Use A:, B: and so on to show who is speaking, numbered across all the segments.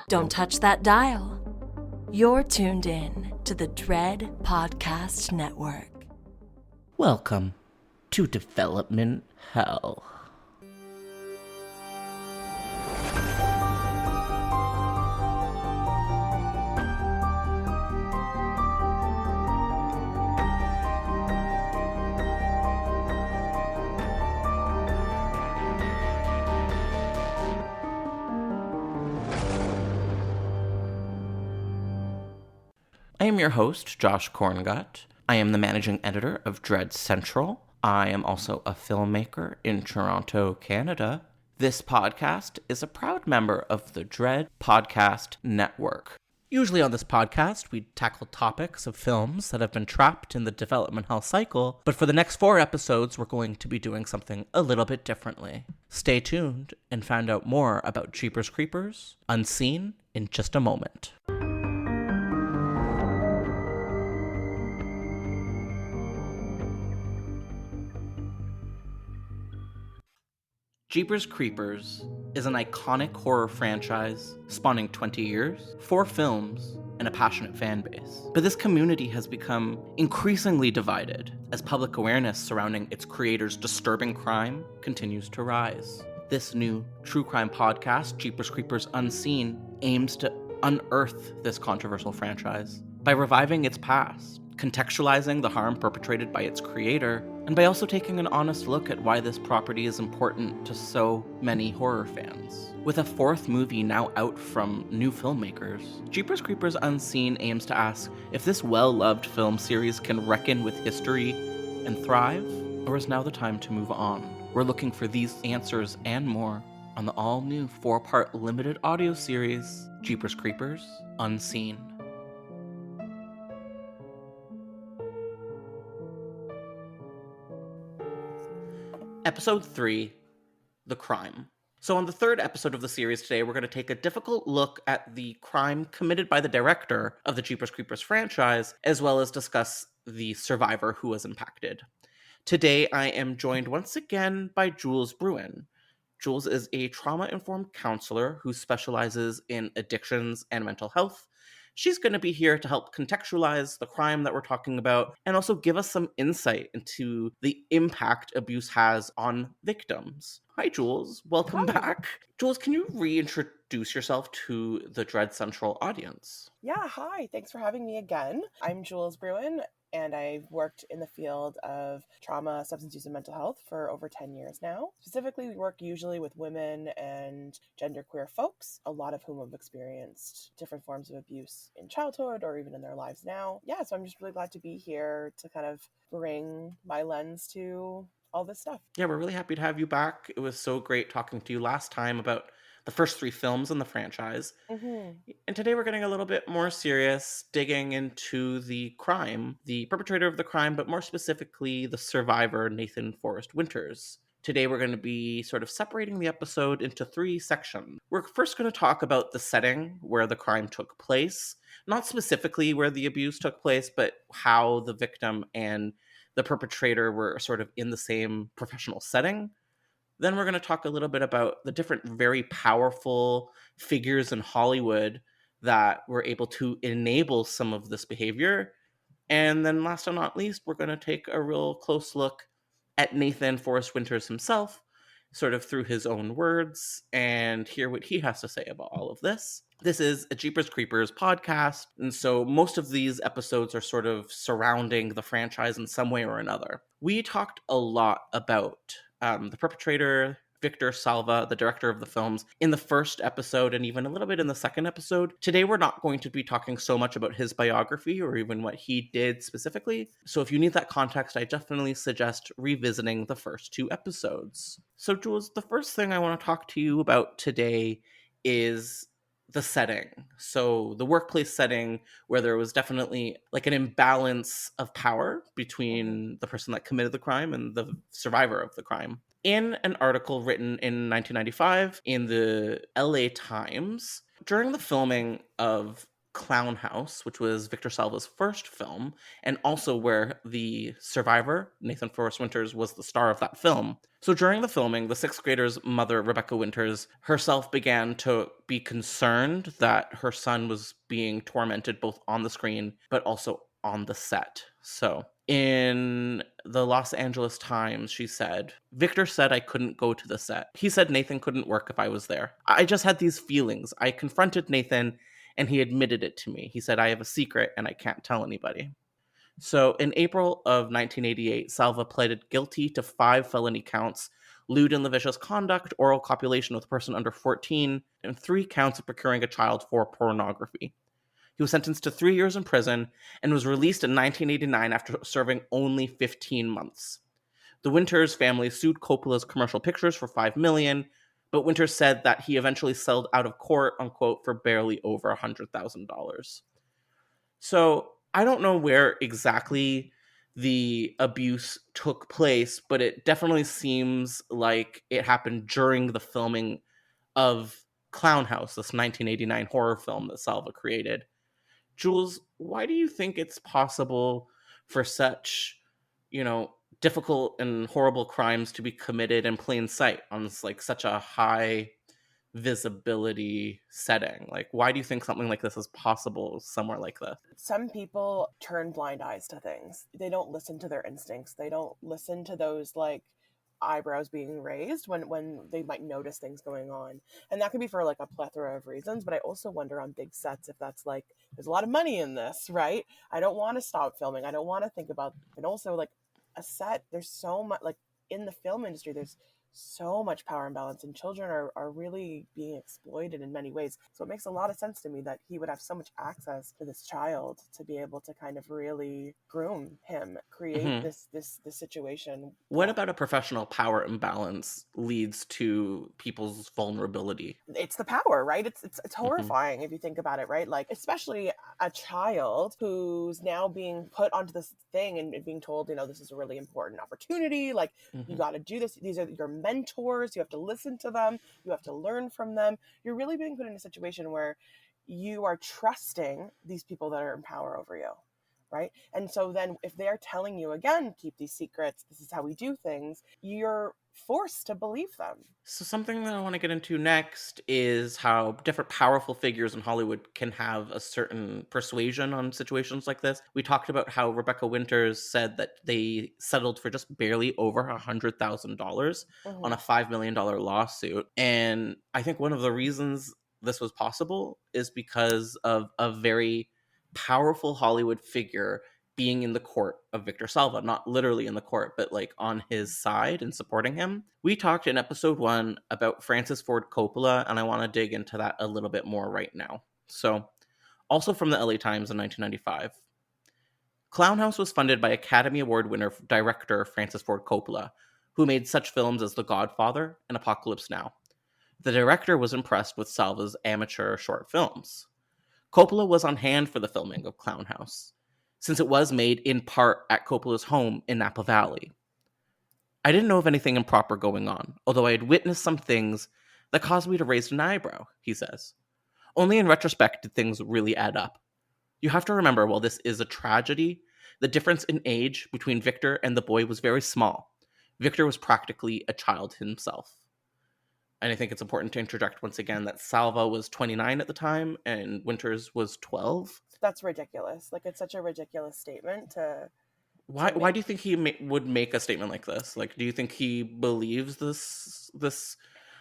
A: Don't touch that dial. You're tuned in to the Dread Podcast Network.
B: Welcome to Development Hell. I am your host, Josh Korngut. I am the managing editor of Dread Central. I am also a filmmaker in Toronto, Canada. This podcast is a proud member of the Dread Podcast Network. Usually on this podcast, we tackle topics of films that have been trapped in the development hell cycle, but for the next 4 episodes, we're going to be doing something a little bit differently. Stay tuned and find out more about Jeepers Creepers Unseen in just a moment. Jeepers Creepers is an iconic horror franchise spanning 20 years, 4 films, and a passionate fan base. But this community has become increasingly divided as public awareness surrounding its creators' disturbing crime continues to rise. This new true crime podcast, Jeepers Creepers Unseen, aims to unearth this controversial franchise by reviving its past, contextualizing the harm perpetrated by its creator, and by also taking an honest look at why this property is important to so many horror fans. With a 4th movie now out from new filmmakers, Jeepers Creepers Unseen aims to ask if this well-loved film series can reckon with history and thrive, or is now the time to move on? We're looking for these answers and more on the all-new 4-part limited audio series, Jeepers Creepers Unseen. Episode 3, The Crime. So on the 3rd episode of the series today, we're going to take a difficult look at the crime committed by the director of the Jeepers Creepers franchise, as well as discuss the survivor who was impacted. Today, I am joined once again by Jules Bruyn. Jules is a trauma-informed counselor who specializes in addictions and mental health. She's going to be here to help contextualize the crime that we're talking about and also give us some insight into the impact abuse has on victims. Hi, Jules. Welcome back. Jules, can you reintroduce yourself to the Dread Central audience?
C: Yeah, hi. Thanks for having me again. I'm Jules Bruyn, and I've worked in the field of trauma, substance use, and mental health for over 10 years now. Specifically, we work usually with women and genderqueer folks, a lot of whom have experienced different forms of abuse in childhood or even in their lives now. Yeah, so I'm just really glad to be here to kind of bring my lens to all this stuff.
B: Yeah, we're really happy to have you back. It was so great talking to you last time about the first 3 films in the franchise.
C: Mm-hmm.
B: And today we're getting a little bit more serious, digging into the crime, the perpetrator of the crime, but more specifically, the survivor, Nathan Forrest Winters. Today we're going to be sort of separating the episode into 3 sections. We're first going to talk about the setting where the crime took place, not specifically where the abuse took place, but how the victim and the perpetrator were sort of in the same professional setting. Then we're going to talk a little bit about the different very powerful figures in Hollywood that were able to enable some of this behavior. And then last but not least, we're going to take a real close look at Nathan Forrest Winters himself, sort of through his own words, and hear what he has to say about all of this. This is a Jeepers Creepers podcast, and so most of these episodes are sort of surrounding the franchise in some way or another. We talked a lot about the perpetrator, Victor Salva, the director of the films, in the first episode and even a little bit in the second episode. Today, we're not going to be talking so much about his biography or even what he did specifically. So if you need that context, I definitely suggest revisiting the first 2 episodes. So Jules, the first thing I want to talk to you about today is the setting. So the workplace setting where there was definitely like an imbalance of power between the person that committed the crime and the survivor of the crime. In an article written in 1995 in the LA Times, during the filming of Clown House, which was Victor Salva's first film, and also where the survivor, Nathan Forrest Winters, was the star of that film. So during the filming, the sixth grader's mother, Rebecca Winters, herself began to be concerned that her son was being tormented both on the screen but also on the set. So in the Los Angeles Times, she said, Victor said I couldn't go to the set. He said Nathan couldn't work if I was there. I just had these feelings. I confronted Nathan and he admitted it to me. He said, I have a secret and I can't tell anybody. So in April of 1988, Salva pleaded guilty to 5 felony counts, lewd and lascivious conduct, oral copulation with a person under 14, and 3 counts of procuring a child for pornography. He was sentenced to 3 years in prison and was released in 1989 after serving only 15 months. The Winters family sued Coppola's Commercial Pictures for $5 million, but Winters said that he eventually settled out of court, unquote, for barely over $100,000. So I don't know where exactly the abuse took place, but it definitely seems like it happened during the filming of Clown House, this 1989 horror film that Salva created. Jules, why do you think it's possible for such, difficult and horrible crimes to be committed in plain sight on this, such a high visibility setting? Why do you think something like this is possible somewhere like this?
C: Some people turn blind eyes to things. They don't listen to their instincts. They don't listen to those eyebrows being raised when they might notice things going on. And that could be for a plethora of reasons, but I also wonder on big sets if that's there's a lot of money in this, right? I don't want to stop filming. I don't want to think about, and also a set, there's so much, in the film industry, there's so much power imbalance, and children are really being exploited in many ways. So it makes a lot of sense to me that he would have so much access to this child to be able to kind of really groom him, create this situation.
B: What about a professional power imbalance leads to people's vulnerability?
C: It's the power, right? It's horrifying if you think about it, right? Especially a child who's now being put onto this thing and being told, this is a really important opportunity. You got to do this. These are your mentors. You have to listen to them. You have to learn from them. You're really being put in a situation where you are trusting these people that are in power over you, right? And so then if they're telling you, again, keep these secrets, this is how we do things, you're forced to believe them.
B: So something that I want to get into next is how different powerful figures in Hollywood can have a certain persuasion on situations like this. We talked about how Rebecca Winters said that they settled for just barely over $100,000 on a $5 million lawsuit. And I think one of the reasons this was possible is because of a very powerful Hollywood figure being in the court of Victor Salva, not literally in the court, but on his side and supporting him. We talked in episode 1 about Francis Ford Coppola, and I want to dig into that a little bit more right now. So, also from the LA Times in 1995, Clown House was funded by Academy Award winner director Francis Ford Coppola, who made such films as The Godfather and Apocalypse Now. The director was impressed with Salva's amateur short films. Coppola was on hand for the filming of Clown House, since it was made in part at Coppola's home in Napa Valley. I didn't know of anything improper going on, although I had witnessed some things that caused me to raise an eyebrow, he says. Only in retrospect did things really add up. You have to remember, while this is a tragedy, the difference in age between Victor and the boy was very small. Victor was practically a child himself. And I think it's important to interject once again that Salva was 29 at the time and Winters was 12.
C: That's ridiculous. It's such a ridiculous statement to
B: Why do you think he would make a statement like this? Do you think he believes this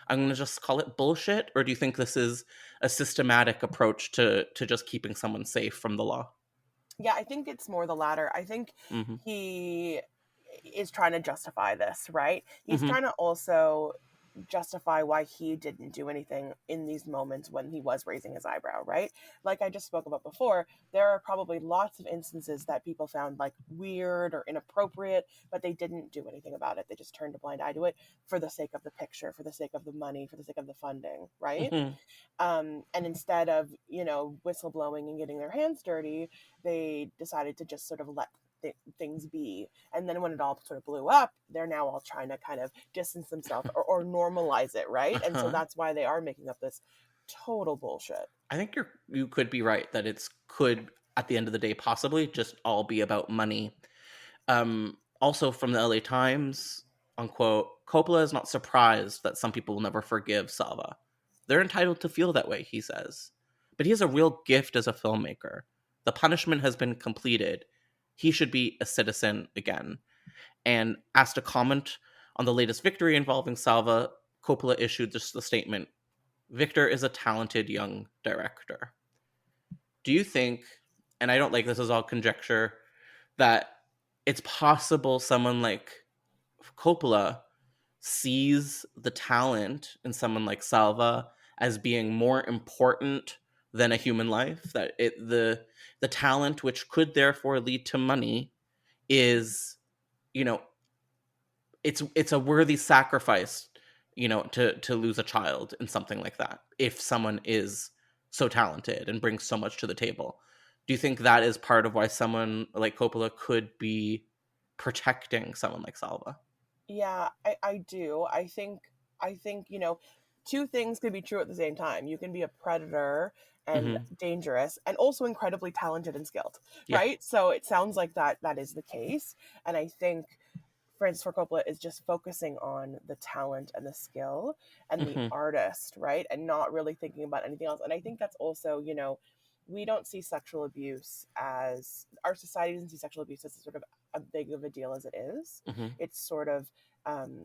B: I'm going to just call it bullshit? Or do you think this is a systematic approach to just keeping someone safe from the law?
C: Yeah, I think it's more the latter. I think he is trying to justify this, right? He's trying to also justify why he didn't do anything in these moments when he was raising his eyebrow, right? Like I just spoke about before, there are probably lots of instances that people found weird or inappropriate, but they didn't do anything about it. They just turned a blind eye to it for the sake of the picture, for the sake of the money, for the sake of the funding, right? And instead of, whistleblowing and getting their hands dirty, they decided to just sort of let things be. And then when it all sort of blew up, they're now all trying to kind of distance themselves or normalize it, right? And so that's why they are making up this total bullshit.
B: I think you could be right that it could, at the end of the day, possibly just all be about money. Also from the LA Times, unquote, Coppola is not surprised that some people will never forgive Salva. They're entitled to feel that way, he says. But he has a real gift as a filmmaker. The punishment has been completed. He should be a citizen again. And asked to comment on the latest victory involving Salva, Coppola issued just the statement, Victor is a talented young director. Do you think, and I don't like this is all conjecture, that it's possible someone like Coppola sees the talent in someone like Salva as being more important than a human life, that the talent which could therefore lead to money is, you know, it's a worthy sacrifice, you know, to lose a child in something like that if someone is so talented and brings so much to the table. Do you think that is part of why someone like Coppola could be protecting someone like Salva?
C: Yeah, I do. I think, you know, two things can be true at the same time. You can be a predator and
B: Hmm.
C: dangerous and also incredibly talented and skilled,
B: Yeah.
C: right? So it sounds like that is the case. And I think Francis Ford Coppola is just focusing on the talent and the skill and the
B: Hmm.
C: artist, right? And not really thinking about anything else. And I think that's also, you know, we don't see sexual abuse as, our society doesn't see sexual abuse as sort of a big of a deal as it is.
B: Hmm.
C: It's sort of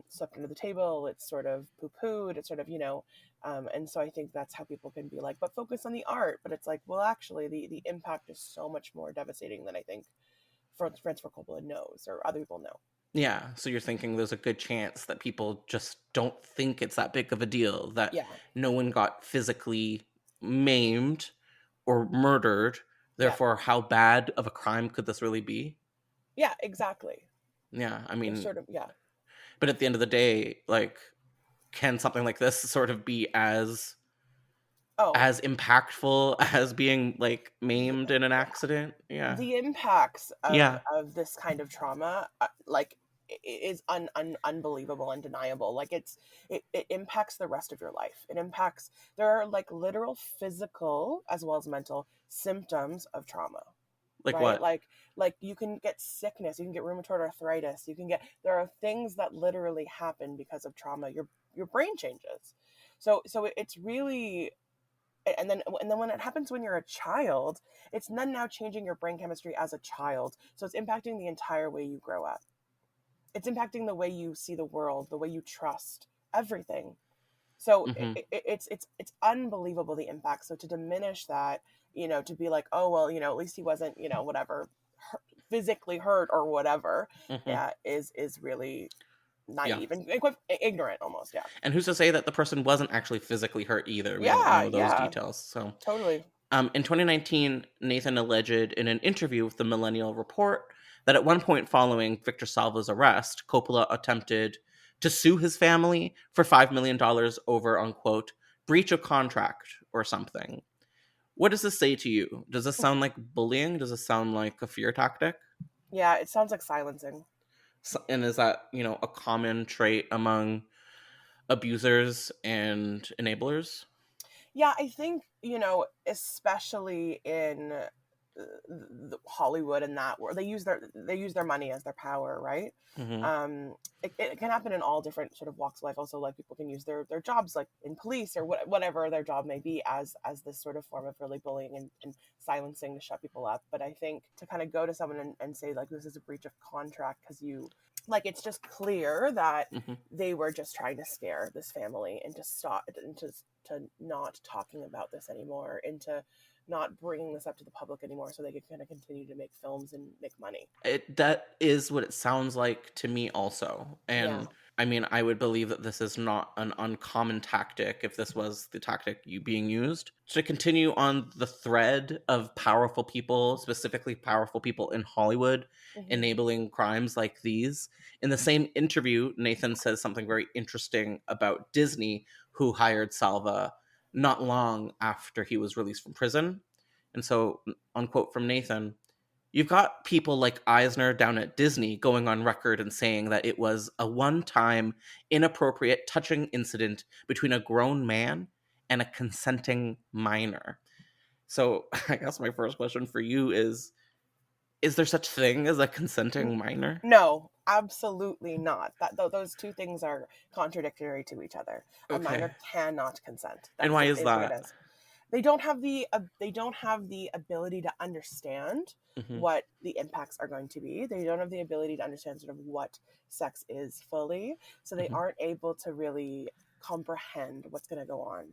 C: swept under the table. It's sort of poo-pooed. It's sort of, you know, and so I think that's how people can be like, but focus on the art. But it's like, well, actually, the impact is so much more devastating than I think Francis Ford Coppola knows or other people know.
B: Yeah, so you're thinking there's a good chance that people just don't think it's that big of a deal, that
C: Yeah,
B: no one got physically maimed or murdered.
C: yeah,
B: Therefore, how bad of a crime could this really be?
C: yeah, exactly.
B: Yeah, I
C: There's
B: mean,
C: sort of, yeah.
B: but at the end of the day, like, can something like this sort of be
C: Oh,
B: as impactful as being like
C: the,
B: maimed in an accident? Yeah.
C: the impacts
B: Yeah.
C: of this kind of trauma, like, is unbelievable, undeniable. Like it impacts the rest of your life. It impacts, there are like literal physical as well as mental symptoms of trauma,
B: Like
C: right?
B: what?
C: Like you can get sickness, you can get rheumatoid arthritis, you can get, there are things that literally happen because of trauma. Your brain changes. So it's really, and then when it happens when you're a child, it's then now changing your brain chemistry as a child. So it's impacting the entire way you grow up. It's impacting the way you see the world, the way you trust everything. So
B: Hmm.
C: it's unbelievable, the impact. So to diminish that, you know, to be like, oh well, you know, at least he wasn't, you know, whatever, physically hurt or whatever,
B: Hmm.
C: yeah, is really
B: Yeah.
C: naive and quite ignorant almost. Yeah,
B: And who's to say that the person wasn't actually physically hurt either? We don't
C: yeah,
B: know those
C: yeah,
B: details. So,
C: totally.
B: in 2019, Nathan alleged in an interview with the Millennial Report that at one point following Victor Salva's arrest, Coppola attempted to sue his family for $5 million over, unquote, breach of contract or something. What does this say to you? Does this sound like bullying? Does this sound like a fear tactic?
C: Yeah, it sounds like silencing.
B: And is that, you know, a common trait among abusers and enablers?
C: Yeah, I think, you know, especially in Hollywood and that where they use their money as their power, right?
B: Hmm.
C: It can happen in all different sort of walks of life. Also, like people can use their jobs, like in police or whatever their job may be, as this sort of form of really bullying and silencing to shut people up. But I think to kind of go to someone and say like this is a breach of contract because you, like, it's just clear that
B: Hmm.
C: they were just trying to scare this family and to stop and to not talking about this anymore, and to not bringing this up to the public anymore so they could kind of continue to make films and make money.
B: That is what it sounds like to me also.
C: Yeah.
B: And I mean, I would believe that this is not an uncommon tactic if this was the tactic being used. To continue on the thread of powerful people, specifically powerful people in Hollywood,
C: Hmm.
B: enabling crimes like these, in the same interview, Nathan says something very interesting about Disney, who hired Salva not long after he was released from prison. And so, unquote from Nathan, you've got people like Eisner down at Disney going on record and saying that it was a one-time, inappropriate, touching incident between a grown man and a consenting minor. So I guess my first question for you is, Is there such thing as a consenting minor?
C: No, absolutely not. Those two things are contradictory to each other. A
B: Okay.
C: minor cannot consent.
B: And
C: That's
B: why
C: it
B: is
C: is what
B: that?
C: it is. They don't have the ability to understand
B: Mm-hmm.
C: what the impacts are going to be. They don't have the ability to understand sort of what sex is fully, so they
B: Mm-hmm.
C: aren't able to really comprehend what's going to go on.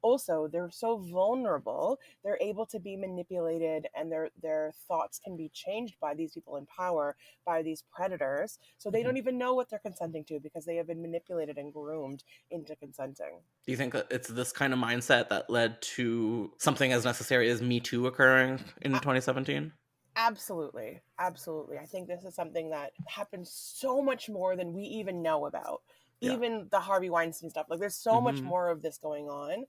C: Also, they're so vulnerable, they're able to be manipulated, and their thoughts can be changed by these people in power, by these predators, so they
B: Mm-hmm.
C: don't even know what they're consenting to because they have been manipulated and groomed into consenting.
B: Do you think that it's this kind of mindset that led to something as necessary as Me Too occurring in 2017?
C: Absolutely. Absolutely. I think this is something that happens so much more than we even know about.
B: Yeah.
C: Even the Harvey Weinstein stuff. Like, there's so much
B: Mm-hmm.
C: more of this going on.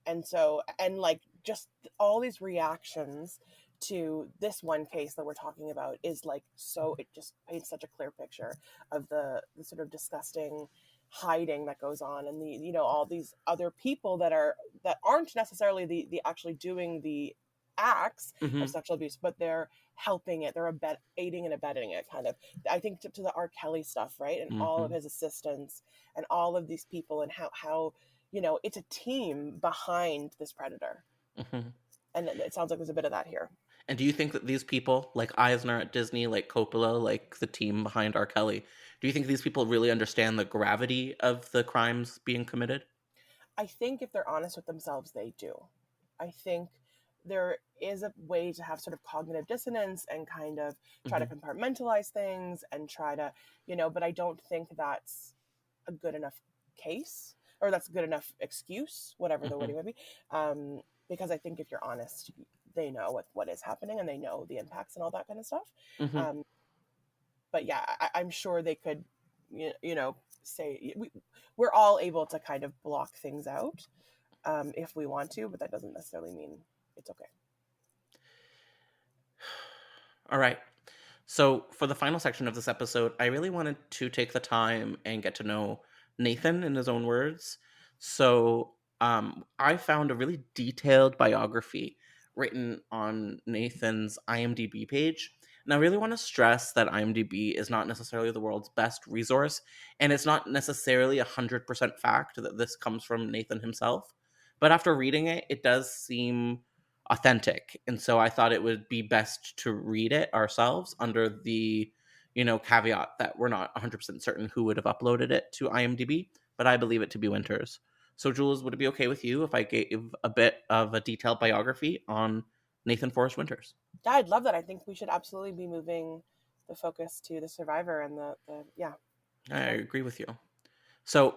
C: And so, and like, just all these reactions to this one case that we're talking about is like, so it just paints such a clear picture of the sort of disgusting hiding that goes on, and all these other people that aren't necessarily the actually doing the acts
B: Mm-hmm.
C: of sexual abuse, but they're helping it. They're aiding and abetting it, kind of. I think to the R. Kelly stuff, right, and all
B: Mm-hmm.
C: of his assistants and all of these people, and how it's a team behind this predator,
B: Mm-hmm.
C: and it sounds like there's a bit of that here.
B: And do you think that these people, like Eisner at Disney, like Coppola, like the team behind R. Kelly, do you think these people really understand the gravity of the crimes being committed?
C: I think if they're honest with themselves, they do. I think there is a way to have sort of cognitive dissonance and kind of try to
B: Mm-hmm.
C: compartmentalize things and try to, but I don't think that's a good enough case, or that's a good enough excuse, whatever the
B: Mm-hmm.
C: wording would be. Because I think if you're honest, they know what is happening, and they know the impacts and all that kind of stuff.
B: Mm-hmm.
C: Um, but yeah, I'm sure they could, say we're all able to kind of block things out, if we want to, but that doesn't necessarily mean it's okay.
B: All right. So, for the final section of this episode, I really wanted to take the time and get to know Nathan in his own words. So, I found a really detailed biography written on Nathan's IMDb page. And I really want to stress that IMDb is not necessarily the world's best resource, and it's not necessarily 100% fact that this comes from Nathan himself. But after reading it, it does seem authentic, and so I thought it would be best to read it ourselves under the caveat that we're not 100% certain who would have uploaded it to IMDb, but I believe it to be Winters. So Jules, would it be okay with you if I gave a bit of a detailed biography on Nathan Forrest Winters?
C: Yeah, I'd love that. I think we should absolutely be moving the focus to the survivor and the yeah.
B: I agree with you. So,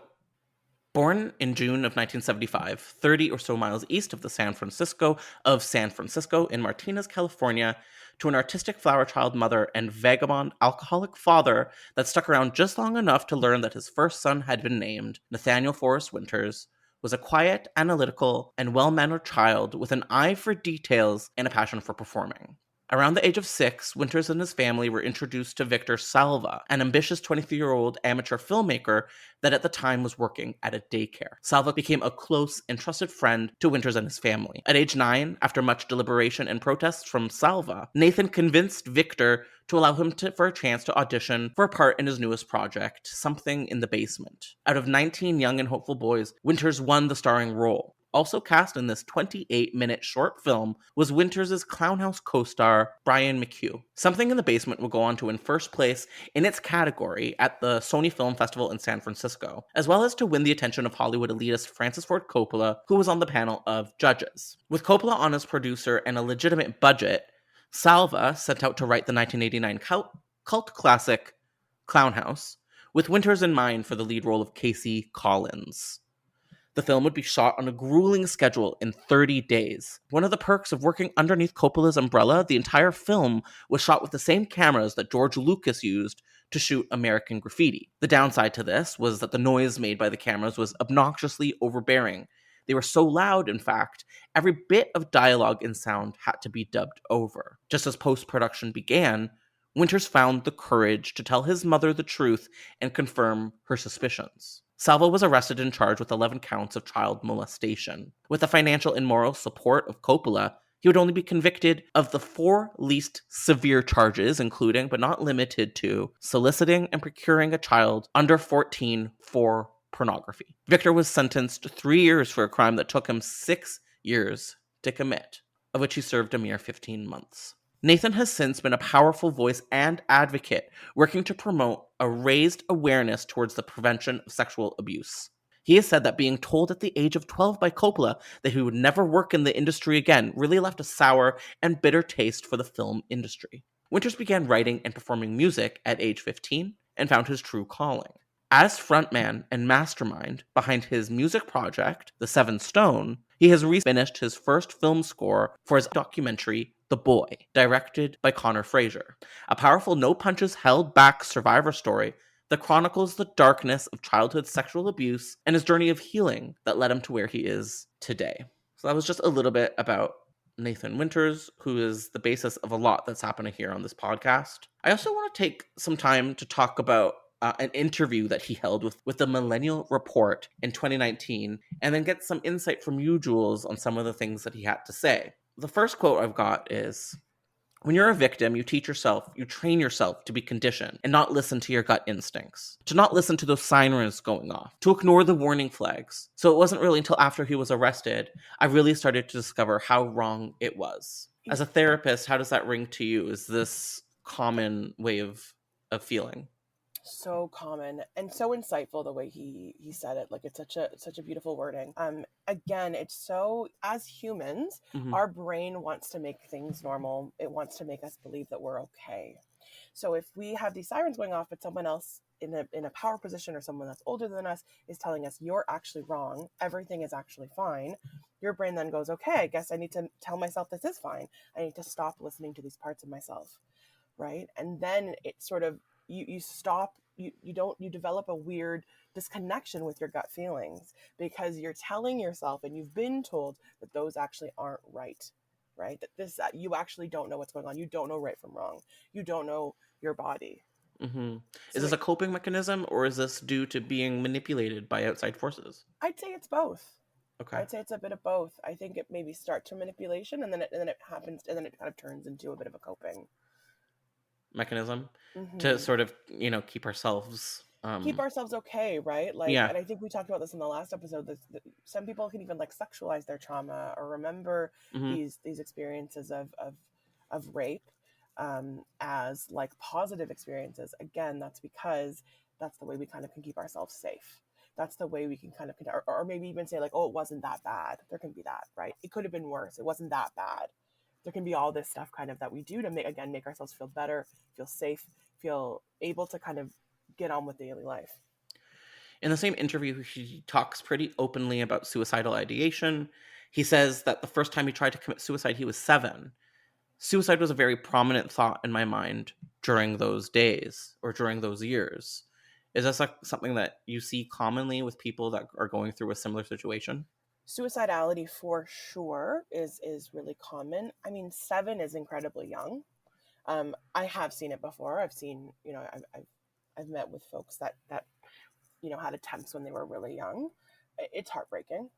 B: born in June of 1975, 30 or so miles east of San Francisco in Martinez, California, to an artistic flower child mother and vagabond alcoholic father that stuck around just long enough to learn that his first son had been named, Nathaniel Forrest Winters was a quiet, analytical, and well-mannered child with an eye for details and a passion for performing. Around the age of 6, Winters and his family were introduced to Victor Salva, an ambitious 23-year-old amateur filmmaker that at the time was working at a daycare. Salva became a close and trusted friend to Winters and his family. At age 9, after much deliberation and protests from Salva, Nathan convinced Victor to allow him for a chance to audition for a part in his newest project, Something in the Basement. Out of 19 young and hopeful boys, Winters won the starring role. Also cast in this 28-minute short film was Winters' Clownhouse co-star Brian McHugh. Something in the Basement will go on to win first place in its category at the Sony Film Festival in San Francisco, as well as to win the attention of Hollywood elitist Francis Ford Coppola, who was on the panel of judges. With Coppola on as producer and a legitimate budget, Salva set out to write the 1989 cult classic Clownhouse, with Winters in mind for the lead role of Casey Collins. The film would be shot on a grueling schedule in 30 days. One of the perks of working underneath Coppola's umbrella, the entire film was shot with the same cameras that George Lucas used to shoot American Graffiti. The downside to this was that the noise made by the cameras was obnoxiously overbearing. They were so loud, in fact, every bit of dialogue and sound had to be dubbed over. Just as post-production began, Winters found the courage to tell his mother the truth and confirm her suspicions. Salva was arrested and charged with 11 counts of child molestation. With the financial and moral support of Coppola, He would only be convicted of the 4 least severe charges, including, but not limited to, soliciting and procuring a child under 14 for pornography. Victor was sentenced to 3 years for a crime that took him 6 years to commit, of which he served a mere 15 months. Nathan has since been a powerful voice and advocate, working to promote a raised awareness towards the prevention of sexual abuse. He has said that being told at the age of 12 by Coppola that he would never work in the industry again really left a sour and bitter taste for the film industry. Winters began writing and performing music at age 15 and found his true calling. As frontman and mastermind behind his music project, The Seven Stone, he has finished his first film score for his documentary, The Boy, directed by Connor Fraser, a powerful no-punches-held-back survivor story that chronicles the darkness of childhood sexual abuse and his journey of healing that led him to where he is today. So that was just a little bit about Nathan Winters, who is the basis of a lot that's happening here on this podcast. I also want to take some time to talk about an interview that he held with the Millennial Report in 2019, and then get some insight from you, Jules, on some of the things that he had to say. The first quote I've got is, "When you're a victim, you train yourself to be conditioned and not listen to your gut instincts, to not listen to those sirens going off, to ignore the warning flags. So it wasn't really until after he was arrested, I really started to discover how wrong it was." As a therapist, how does that ring to you? Is this common way of feeling?
C: So common and so insightful the way he said it. Like, it's such a beautiful wording. Again, it's so, as humans, our brain wants to make things normal. It wants to make us believe that we're okay. So if we have these sirens going off, but someone else in a power position or someone that's older than us is telling us you're actually wrong, everything is actually fine, your brain then goes, okay, I guess I need to tell myself this is fine. I need to stop listening to these parts of myself, right? And then it sort of, you stop, you develop a weird disconnection with your gut feelings, because you're telling yourself, and you've been told, that those actually aren't right, that you actually don't know what's going on. You don't know right from wrong. You don't know your body.
B: Is this a coping mechanism, or is this due to being manipulated by outside forces?
C: I'd say it's both.
B: Okay.
C: I'd say it's a bit of both. I think it maybe starts from manipulation, and then it happens, and then it kind of turns into a bit of a coping
B: mechanism to sort of, keep ourselves
C: okay, right? Like,
B: yeah.
C: And I think we talked about this in the last episode, that some people can even like sexualize their trauma or remember these experiences of rape as like positive experiences. Again, that's because that's the way we kind of can keep ourselves safe. That's the way we can kind of, or maybe even say like, oh, it wasn't that bad. There can be that, right? It could have been worse. It wasn't that bad. There can be all this stuff kind of that we do to make ourselves feel better, feel safe, feel able to kind of get on with daily life.
B: In the same interview, he talks pretty openly about suicidal ideation. He says that the first time he tried to commit suicide, he was 7. Suicide was a very prominent thought in my mind during those days or during those years. Is this like something that you see commonly with people that are going through a similar situation?
C: Suicidality for sure is really common. I mean, 7 is incredibly young. I have seen it before. I've seen, I've met with folks that had attempts when they were really young. It's heartbreaking,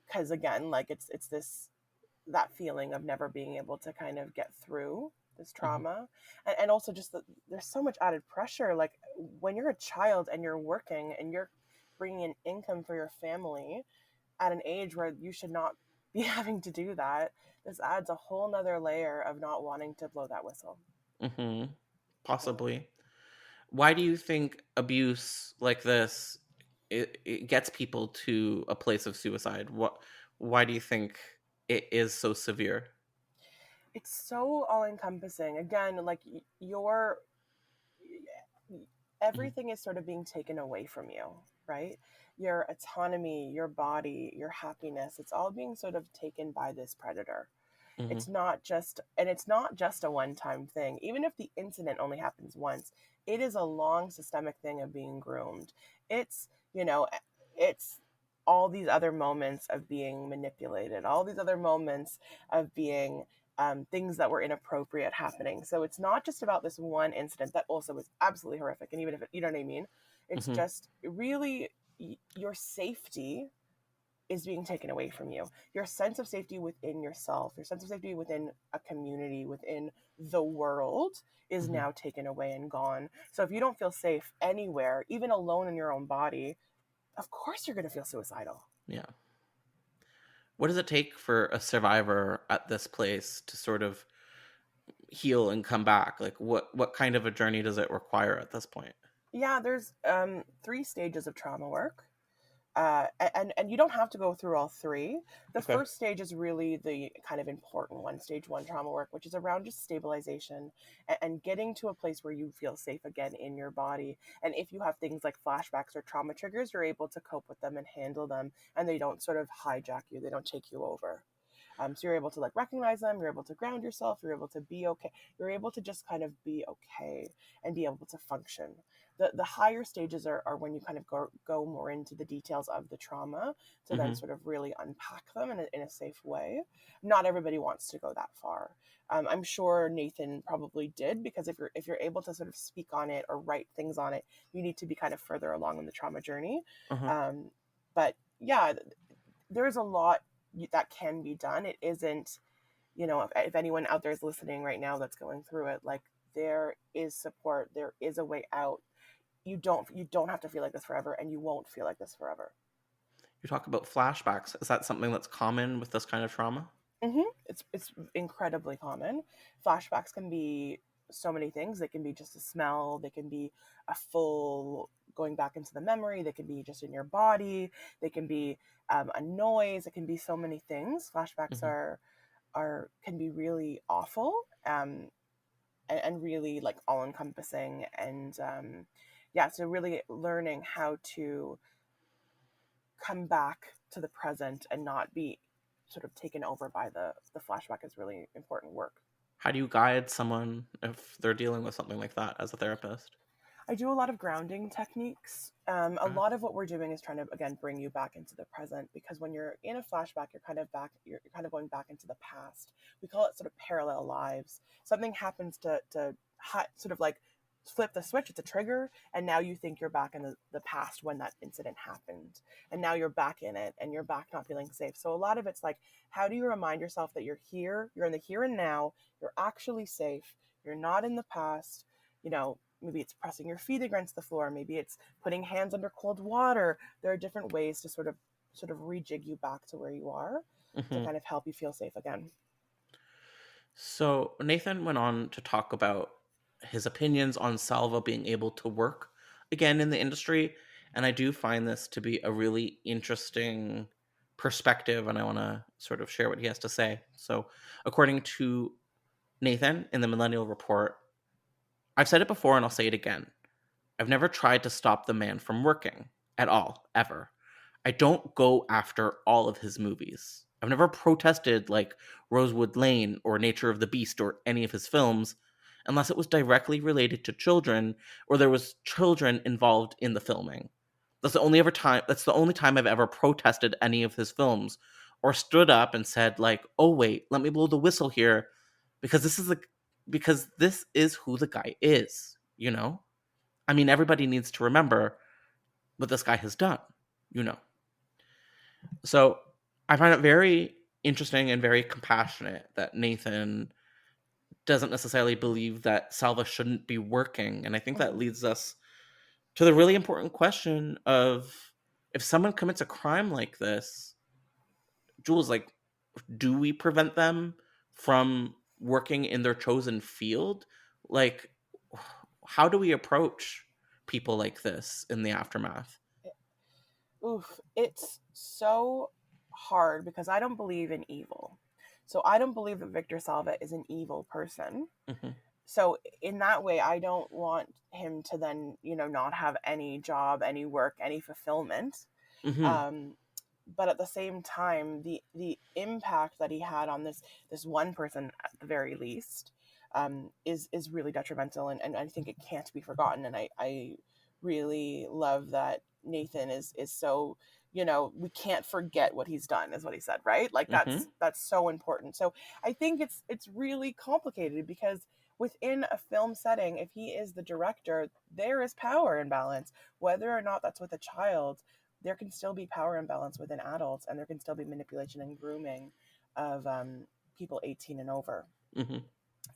C: because again, like it's that feeling of never being able to kind of get through this trauma, and also just there's so much added pressure. Like when you're a child and you're working and you're bringing in income for your family at an age where you should not be having to do that, this adds a whole nother layer of not wanting to blow that whistle.
B: Possibly. Why do you think abuse like this, it gets people to a place of suicide? Why do you think it is so severe?
C: It's so all-encompassing. Again, like everything is sort of being taken away from you, right? Your autonomy, your body, your happiness, it's all being sort of taken by this predator. It's not just a one-time thing. Even if the incident only happens once, it is a long systemic thing of being groomed. It's all these other moments of being manipulated, all these other moments of being things that were inappropriate happening. So it's not just about this one incident that also was absolutely horrific. And even if you know what I mean, it's just really your safety is being taken away from you. Your sense of safety within yourself, your sense of safety within a community, within the world is
B: Mm-hmm.
C: now taken away and gone. So if you don't feel safe anywhere, even alone in your own body, of course you're going to feel suicidal.
B: Yeah. What does it take for a survivor at this place to sort of heal and come back? Like what kind of a journey does it require at this point?
C: Yeah, there's 3 stages of trauma work. And you don't have to go through all 3. The
B: Okay.
C: first stage is really the kind of important one, stage 1 trauma work, which is around just stabilization and getting to a place where you feel safe again in your body. And if you have things like flashbacks or trauma triggers, you're able to cope with them and handle them, and they don't sort of hijack you, they don't take you over. So you're able to like recognize them, you're able to ground yourself, you're able to be okay, you're able to just kind of be okay and be able to function. The higher stages are when you kind of go more into the details of the trauma to then
B: Mm-hmm.
C: sort of really unpack them in a safe way. Not everybody wants to go that far. I'm sure Nathan probably did, because if you're able to sort of speak on it or write things on it, you need to be kind of further along in the trauma journey.
B: Uh-huh.
C: But yeah, there's a lot that can be done. It isn't, if anyone out there is listening right now that's going through it, like, there is support, there is a way out. You don't have to feel like this forever, and you won't feel like this forever.
B: You talk about flashbacks. Is that something that's common with this kind of trauma?
C: It's incredibly common. Flashbacks can be so many things. They can be just a smell, they can be a full going back into the memory, they can be just in your body, they can be a noise, it can be so many things. Flashbacks
B: Mm-hmm.
C: are can be really awful, and really like all encompassing, and yeah, so really learning how to come back to the present and not be sort of taken over by the flashback is really important work.
B: How do you guide someone if they're dealing with something like that as a therapist?
C: I do a lot of grounding techniques. A
B: Okay.
C: lot of what we're doing is trying to, again, bring you back into the present, because when you're in a flashback, you're kind of going back into the past. We call it sort of parallel lives. Something happens to sort of like flip the switch. It's a trigger, and now you think you're back in the past when that incident happened, and now you're back in it, and you're back not feeling safe. So a lot of it's like, how do you remind yourself that you're here, you're in the here and now, you're actually safe, you're not in the past. Maybe it's pressing your feet against the floor, maybe it's putting hands under cold water. There are different ways to sort of rejig you back to where you are, to
B: Mm-hmm.
C: kind of help you feel safe again.
B: So Nathan went on to talk about his opinions on Salva being able to work again in the industry, and I do find this to be a really interesting perspective, and I want to sort of share what he has to say. So, according to Nathan in the Millennial Report, I've said it before and I'll say it again. I've never tried to stop the man from working at all, ever. I don't go after all of his movies. I've never protested like Rosewood Lane or Nature of the Beast or any of his films unless it was directly related to children or there was children involved in the filming. That's the only time I've ever protested any of his films or stood up and said like, "Oh wait, let me blow the whistle here because this is who the guy is, you know?" I mean, everybody needs to remember what this guy has done, you know. So I find it very interesting and very compassionate that Nathan doesn't necessarily believe that Salva shouldn't be working. And I think that
C: Mhm.
B: leads us to the really important question of, if someone commits a crime like this, Jules, like, do we prevent them from working in their chosen field? Like, how do we approach people like this in the aftermath?
C: Oof, it's so hard because I don't believe in evil. So I don't believe that Victor Salva is an evil person.
B: Hmm.
C: So in that way, I don't want him to then, not have any job, any work, any fulfillment.
B: Hmm.
C: Um, but at the same time, the impact that he had on this one person at the very least, is really detrimental, and I think it can't be forgotten. And I really love that Nathan is so, we can't forget what he's done, is what he said, right? Like,
B: Hmm.
C: that's so important. So I think it's really complicated, because within a film setting, if he is the director, there is power imbalance, whether or not that's with a child. there can still be power imbalance within adults, and there can still be manipulation and grooming of people 18 and over.
B: Mm-hmm.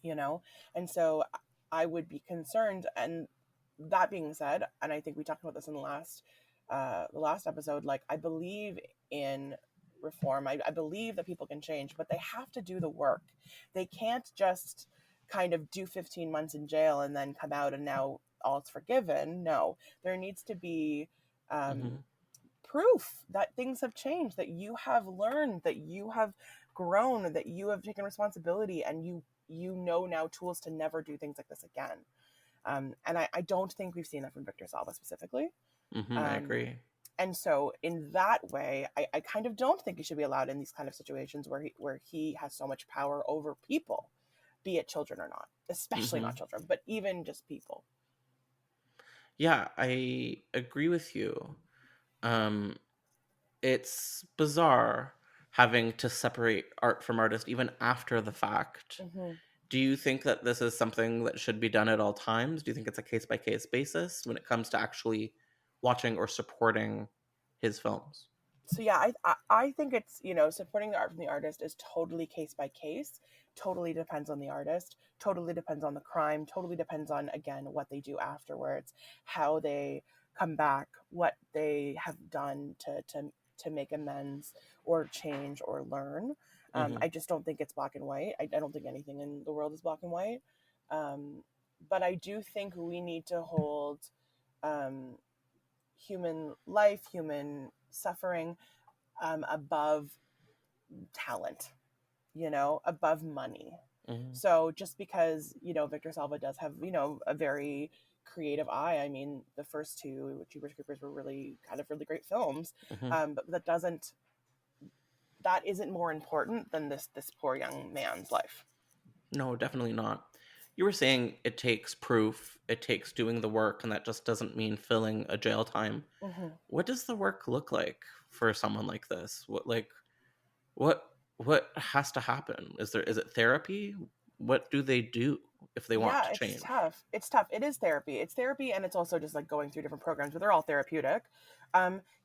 C: You know, and so I would be concerned. And that being said, and I think we talked about this in the last episode, like, I believe in reform. I believe that people can change, but they have to do the work. They can't just kind of do 15 months in jail and then come out and now all's forgiven. No, there needs to be
B: Mm-hmm.
C: proof that things have changed, that you have learned, that you have grown, that you have taken responsibility, and you know now tools to never do things like this again. And I don't think we've seen that from Victor Salva specifically.
B: Mm-hmm. I agree.
C: And so in that way, I kind of don't think he should be allowed in these kind of situations where he has so much power over people, be it children or not, especially
B: Mm-hmm.
C: not children, but even just people.
B: Yeah, I agree with you. It's bizarre having to separate art from artist even after the fact.
C: Mm-hmm.
B: Do you think that this is something that should be done at all times? Do you think it's a case-by-case basis when it comes to actually watching or supporting his films?
C: So yeah, I think it's, you know, supporting the art from the artist is totally case by case, totally depends on the artist, totally depends on the crime, totally depends on, again, what they do afterwards, how they come back, what they have done to make amends or change or learn.
B: Mm-hmm.
C: I just don't think it's black and white. I don't think anything in the world is black and white. But I do think we need to hold human life, human suffering above talent, you know, above money.
B: Mm-hmm.
C: So just because, you know, Victor Salva does have, you know, a very creative eye. I mean, the first two Jeepers Creepers were really great films.
B: Mm-hmm.
C: But that isn't more important than this poor young man's life.
B: No, definitely not. You were saying it takes proof, it takes doing the work, and that just doesn't mean filling a jail time.
C: Mm-hmm.
B: What does the work look like for someone like this? What has to happen? Is it therapy? What do they do if they want
C: Yeah,
B: to
C: it's
B: change?
C: tough. It's tough. It is therapy. It's therapy, and it's also just like going through different programs, but they're all therapeutic.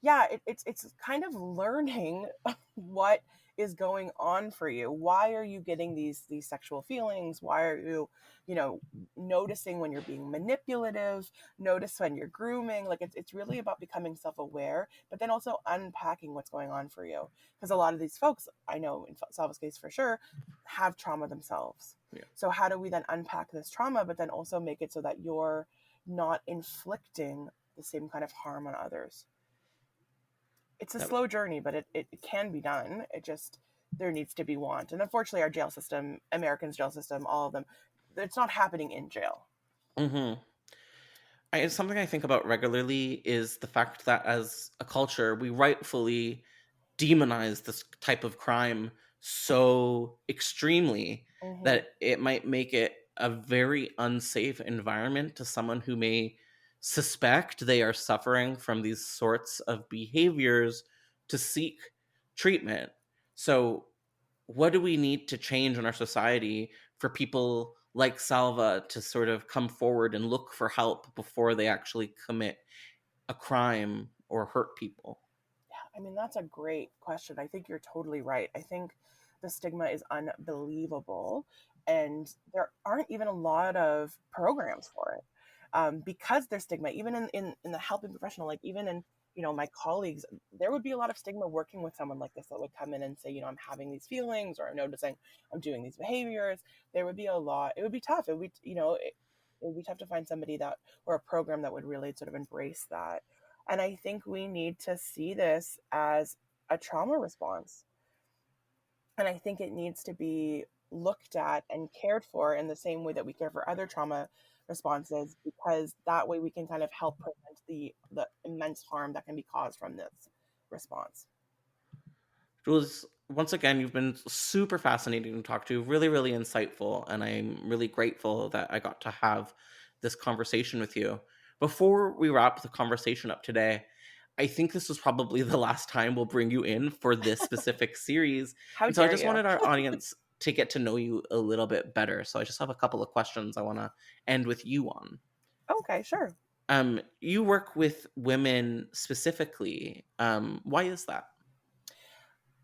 C: Yeah, it's kind of learning what is going on for you. Why are you getting these sexual feelings? Why are you, you know, noticing when you're being manipulative? Notice when you're grooming. Like, it's really about becoming self-aware, but then also unpacking what's going on for you. Because a lot of these folks, I know in Salva's case for sure, have trauma themselves.
B: Yeah.
C: So how do we then unpack this trauma, but then also make it so that you're not inflicting the same kind of harm on others? It's a slow journey, but it can be done. It just, there needs to be want. And unfortunately, our jail system, American's jail system, all of them, it's not happening in jail.
B: Mm-hmm. It's something I think about regularly is the fact that as a culture, we rightfully demonize this type of crime so extremely
C: Mm-hmm.
B: that it might make it a very unsafe environment to someone who may suspect they are suffering from these sorts of behaviors to seek treatment. So, what do we need to change in our society for people like Salva to sort of come forward and look for help before they actually commit a crime or hurt people?
C: Yeah, I mean, that's a great question. I think you're totally right. I think the stigma is unbelievable, and there aren't even a lot of programs for it. Because there's stigma, even in the helping professional, like even in, you know, my colleagues, there would be a lot of stigma working with someone like this that would come in and say, you know, I'm having these feelings, or I'm noticing I'm doing these behaviors. There would be a lot. It would be tough. It would be, you know, it would be tough to find somebody that, or a program that would really sort of embrace that. And I think we need to see this as a trauma response. And I think it needs to be looked at and cared for in the same way that we care for other trauma responses, because that way we can kind of help prevent the immense harm that can be caused from this response.
B: Jules, once again, you've been super fascinating to talk to, really, really insightful, and I'm really grateful that I got to have this conversation with you. Before we wrap the conversation up today, I think this was probably the last time we'll bring you in for this specific series.
C: How
B: And so I
C: dare
B: just
C: you?
B: wanted our audience to get to know you a little bit better. So I just have a couple of questions I want to end with you on.
C: Okay, sure.
B: You work with women specifically. Why is that?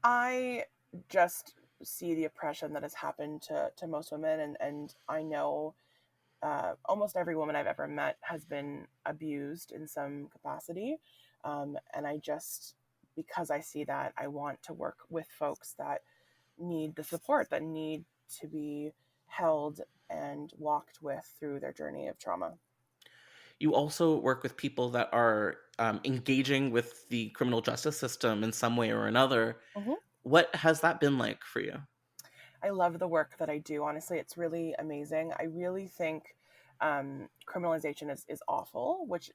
C: I just see the oppression that has happened to most women, and I know almost every woman I've ever met has been abused in some capacity. And I just, because I see that, I want to work with folks that need the support, that need to be held and walked with through their journey of trauma.
B: You also work with people that are engaging with the criminal justice system in some way or another.
C: Mm-hmm.
B: What has that been like for you?
C: I love the work that I do. Honestly, it's really amazing. I really think criminalization is awful, which,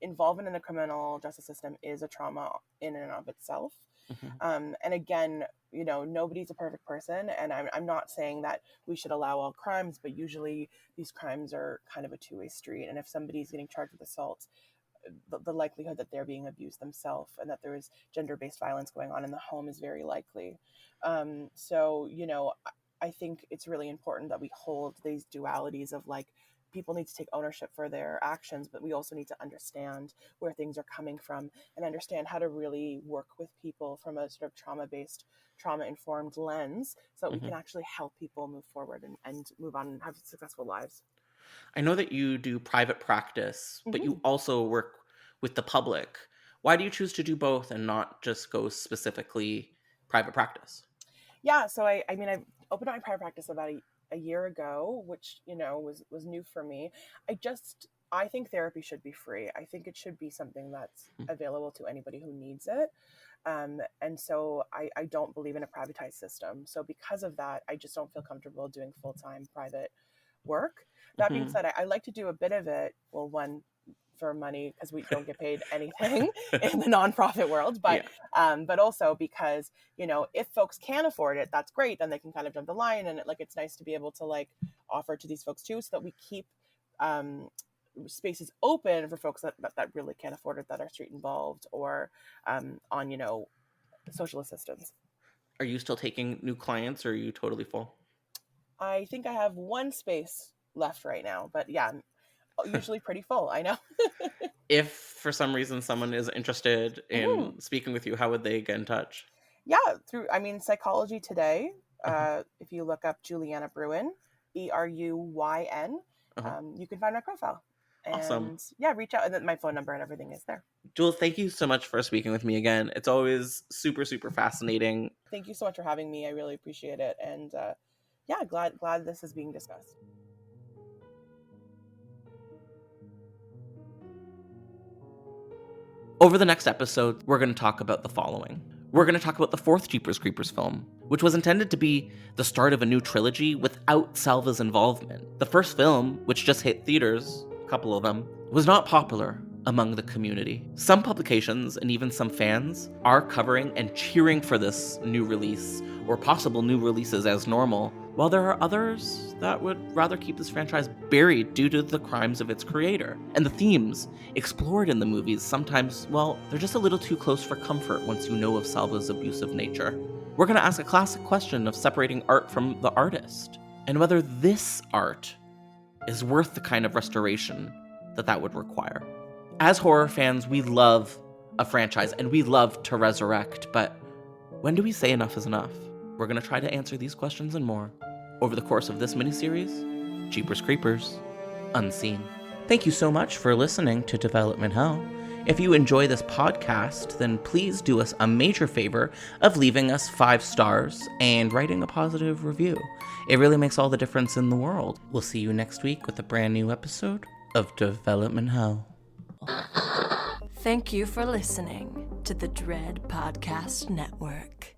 C: involvement in the criminal justice system is a trauma in and of itself.
B: Mhm.
C: And again, nobody's a perfect person. And I'm not saying that we should allow all crimes, but usually these crimes are kind of a two-way street. And if somebody's getting charged with assault, the likelihood that they're being abused themselves and that there is gender-based violence going on in the home is very likely. So, I think it's really important that we hold these dualities of like, people need to take ownership for their actions, but we also need to understand where things are coming from and understand how to really work with people from a sort of trauma-informed lens so that we can actually help people move forward and move on and have successful lives.
B: I know that you do private practice, but
C: Mm-hmm.
B: you also work with the public. Why do you choose to do both and not just go specifically private practice?
C: Yeah, so I mean, I opened up my private practice about a year ago, which, was new for me. I think therapy should be free. I think it should be something that's available to anybody who needs it. And so I don't believe in a privatized system. So because of that, I just don't feel comfortable doing full-time private work. That being said, I like to do a bit of it. Well, one, for money, because we don't get paid anything in the nonprofit world, but
B: Yeah.
C: but also because if folks can afford it, that's great, then they can kind of jump the line, and it's nice to be able to like offer to these folks too, so that we keep spaces open for folks that really can't afford it, that are street involved or on social assistance.
B: Are you still taking new clients or are you totally full?
C: I think I have one space left right now, but yeah, I'm usually pretty full, I know.
B: If for some reason someone is interested
C: Mhm.
B: in speaking with you, how would they get in touch?
C: Yeah, Psychology Today.
B: Uh-huh.
C: If you look up Juliana Bruyn, Bruyn,
B: Uh-huh.
C: you can find my profile.
B: Awesome.
C: And yeah, reach out, and then my phone number and everything is there.
B: Jules, thank you so much for speaking with me again. It's always super, super fascinating.
C: Thank you so much for having me. I really appreciate it, and yeah, glad this is being discussed.
B: Over the next episode, we're going to talk about the following. We're going to talk about the fourth Jeepers Creepers film, which was intended to be the start of a new trilogy without Salva's involvement. The first film, which just hit theaters, a couple of them, was not popular among the community. Some publications and even some fans are covering and cheering for this new release or possible new releases as normal, while there are others that would rather keep this franchise buried due to the crimes of its creator. And the themes explored in the movies sometimes, well, they're just a little too close for comfort once you know of Salva's abusive nature. We're going to ask a classic question of separating art from the artist, and whether this art is worth the kind of restoration that would require. As horror fans, we love a franchise and we love to resurrect, but when do we say enough is enough? We're going to try to answer these questions and more over the course of this miniseries, Jeepers Creepers Unseen. Thank you so much for listening to Development Hell. If you enjoy this podcast, then please do us a major favor of leaving us 5 stars and writing a positive review. It really makes all the difference in the world. We'll see you next week with a brand new episode of Development Hell.
A: Thank you for listening to the Dread Podcast Network.